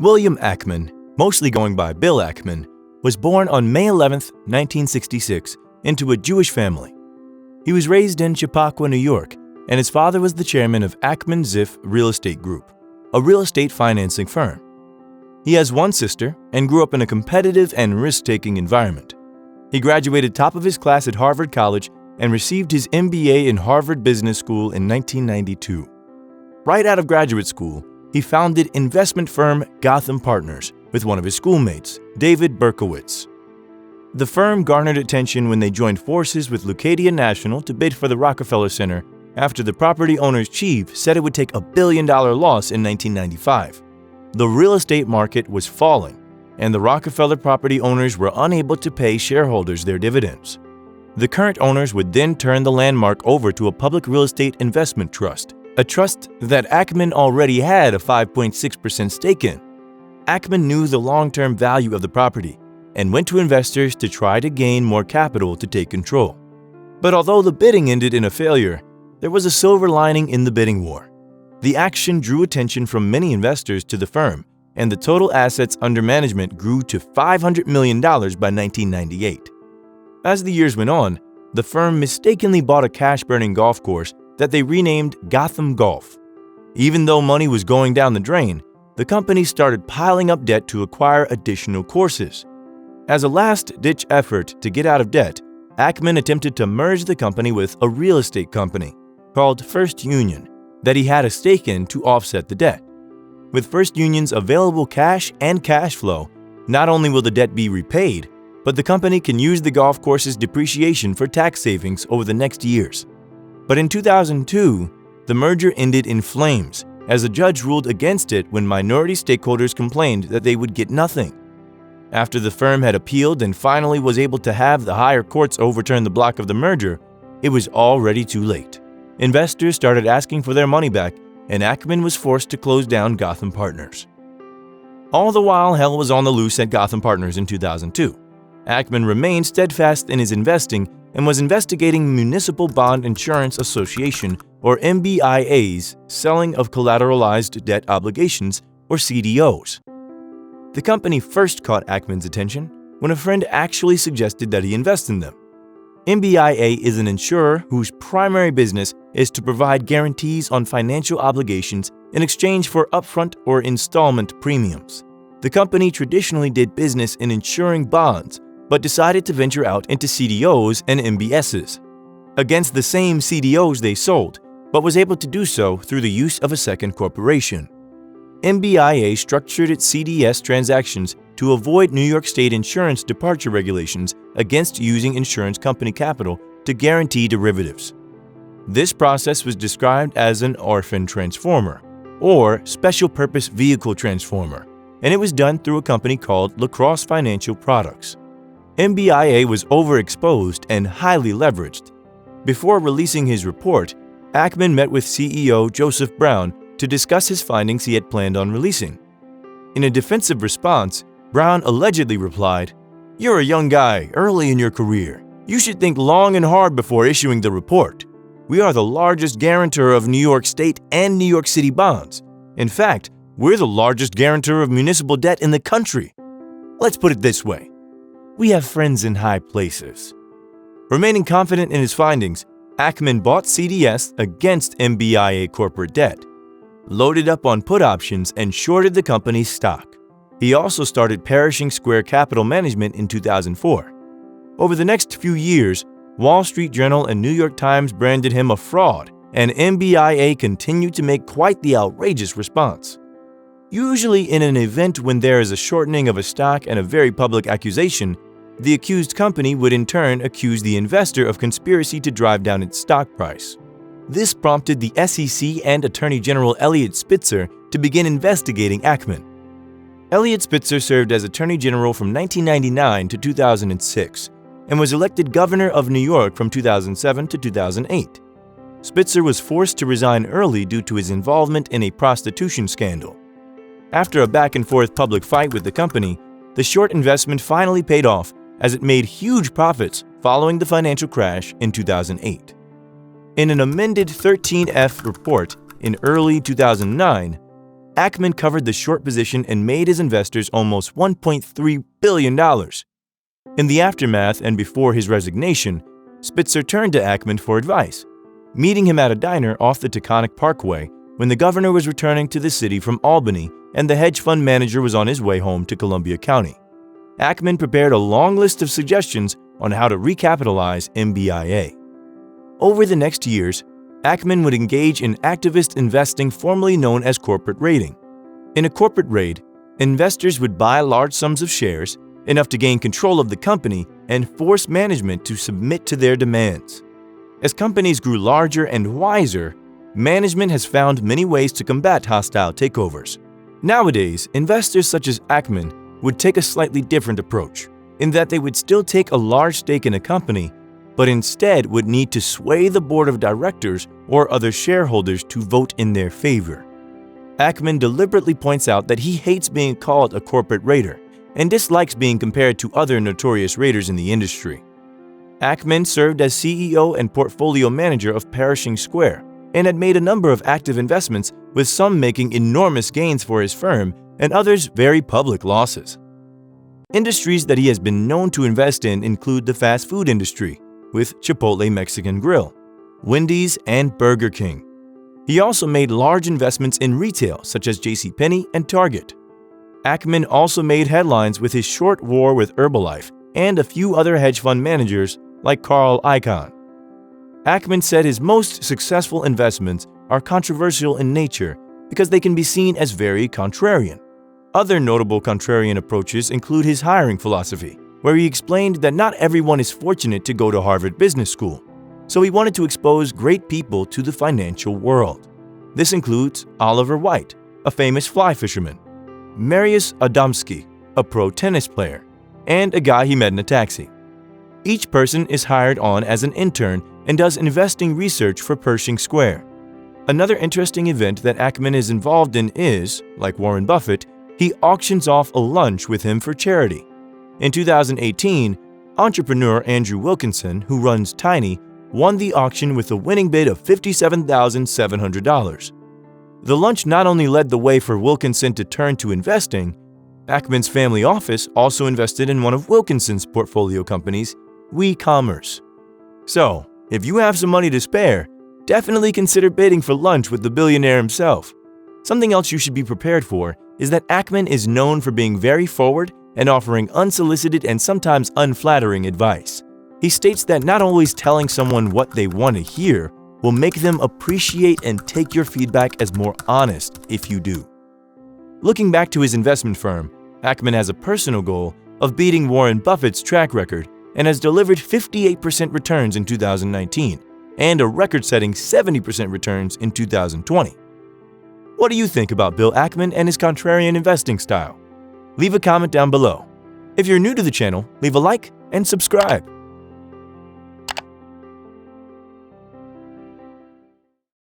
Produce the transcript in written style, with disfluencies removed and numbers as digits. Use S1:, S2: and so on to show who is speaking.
S1: William Ackman, mostly going by Bill Ackman, was born on May 11, 1966, into a Jewish family. He was raised in Chappaqua, New York, and his father was the chairman of Ackman Ziff Real Estate Group, a real estate financing firm. He has one sister and grew up in a competitive and risk-taking environment. He graduated top of his class at Harvard College and received his MBA in Harvard Business School in 1992. Right out of graduate school, he founded investment firm Gotham Partners with one of his schoolmates, David Berkowitz. The firm garnered attention when they joined forces with Leucadia National to bid for the Rockefeller Center after the property owner's chief said it would take $1 billion loss in 1995. The real estate market was falling, and the Rockefeller property owners were unable to pay shareholders their dividends. The current owners would then turn the landmark over to a public real estate investment trust, a trust that Ackman already had a 5.6% stake in. Ackman knew the long-term value of the property and went to investors to try to gain more capital to take control. But although the bidding ended in a failure, there was a silver lining in the bidding war. The action drew attention from many investors to the firm, and the total assets under management grew to $500 million by 1998. As the years went on, the firm mistakenly bought a cash-burning golf course that they renamed Gotham Golf. Even though money was going down the drain, the company started piling up debt to acquire additional courses. As a last-ditch effort to get out of debt, Ackman attempted to merge the company with a real estate company called First Union that he had a stake in to offset the debt. With First Union's available cash and cash flow, not only will the debt be repaid, but the company can use the golf course's depreciation for tax savings over the next years. But in 2002, the merger ended in flames as a judge ruled against it when minority stakeholders complained that they would get nothing. After the firm had appealed and finally was able to have the higher courts overturn the block of the merger, it was already too late. Investors started asking for their money back, and Ackman was forced to close down Gotham Partners. All the while, hell was on the loose at Gotham Partners in 2002. Ackman remained steadfast in his investing and was investigating Municipal Bond Insurance Association, or MBIA's, selling of collateralized debt obligations, or CDOs. The company first caught Ackman's attention when a friend actually suggested that he invest in them. MBIA is an insurer whose primary business is to provide guarantees on financial obligations in exchange for upfront or installment premiums. The company traditionally did business in insuring bonds, but decided to venture out into CDOs and MBSs against the same CDOs they sold, but was able to do so through the use of a second corporation. MBIA structured its CDS transactions to avoid New York State insurance departure regulations against using insurance company capital to guarantee derivatives. This process was described as an orphan transformer, or special purpose vehicle transformer, and it was done through a company called Lacrosse Financial Products. MBIA was overexposed and highly leveraged. Before releasing his report, Ackman met with CEO Joseph Brown to discuss his findings he had planned on releasing. In a defensive response, Brown allegedly replied, "You're a young guy, early in your career. You should think long and hard before issuing the report. We are the largest guarantor of New York State and New York City bonds. In fact, we're the largest guarantor of municipal debt in the country. Let's put it this way. We have friends in high places." Remaining confident in his findings, Ackman bought CDS against MBIA corporate debt, loaded up on put options, and shorted the company's stock. He also started Pershing Square Capital Management in 2004. Over the next few years, Wall Street Journal and New York Times branded him a fraud, and MBIA continued to make quite the outrageous response. Usually in an event when there is a shortening of a stock and a very public accusation, the accused company would in turn accuse the investor of conspiracy to drive down its stock price. This prompted the SEC and Attorney General Eliot Spitzer to begin investigating Ackman. Eliot Spitzer served as Attorney General from 1999 to 2006 and was elected governor of New York from 2007 to 2008. Spitzer was forced to resign early due to his involvement in a prostitution scandal. After a back-and-forth public fight with the company, the short investment finally paid off as it made huge profits following the financial crash in 2008. In an amended 13F report in early 2009, Ackman covered the short position and made his investors almost $1.3 billion. In the aftermath and before his resignation, Spitzer turned to Ackman for advice, meeting him at a diner off the Taconic Parkway when the governor was returning to the city from Albany and the hedge fund manager was on his way home to Columbia County. Ackman prepared a long list of suggestions on how to recapitalize MBIA. Over the next years, Ackman would engage in activist investing formerly known as corporate raiding. In a corporate raid, investors would buy large sums of shares, enough to gain control of the company and force management to submit to their demands. As companies grew larger and wiser, management has found many ways to combat hostile takeovers. Nowadays, investors such as Ackman would take a slightly different approach, in that they would still take a large stake in a company, but instead would need to sway the board of directors or other shareholders to vote in their favor. Ackman deliberately points out that he hates being called a corporate raider and dislikes being compared to other notorious raiders in the industry. Ackman served as CEO and portfolio manager of Pershing Square and had made a number of active investments, with some making enormous gains for his firm and others very public losses. Industries that he has been known to invest in include the fast food industry, with Chipotle Mexican Grill, Wendy's, and Burger King. He also made large investments in retail such as JCPenney and Target. Ackman also made headlines with his short war with Herbalife and a few other hedge fund managers like Carl Icahn. Ackman said his most successful investments are controversial in nature because they can be seen as very contrarian. Other notable contrarian approaches include his hiring philosophy, where he explained that not everyone is fortunate to go to Harvard Business School, so he wanted to expose great people to the financial world. This includes Oliver White, a famous fly fisherman, Marius Adamski, a pro tennis player, and a guy he met in a taxi. Each person is hired on as an intern and does investing research for Pershing Square. Another interesting event that Ackman is involved in is, like Warren Buffett, he auctions off a lunch with him for charity. In 2018, entrepreneur Andrew Wilkinson, who runs Tiny, won the auction with a winning bid of $57,700. The lunch not only led the way for Wilkinson to turn to investing, Ackman's family office also invested in one of Wilkinson's portfolio companies, WeCommerce. So, if you have some money to spare, definitely consider bidding for lunch with the billionaire himself. Something else you should be prepared for is that Ackman is known for being very forward and offering unsolicited and sometimes unflattering advice. He states that not always telling someone what they want to hear will make them appreciate and take your feedback as more honest if you do. Looking back to his investment firm, Ackman has a personal goal of beating Warren Buffett's track record and has delivered 58% returns in 2019 and a record-setting 70% returns in 2020. What do you think about Bill Ackman and his contrarian investing style? Leave a comment down below. If you're new to the channel, leave a like and subscribe.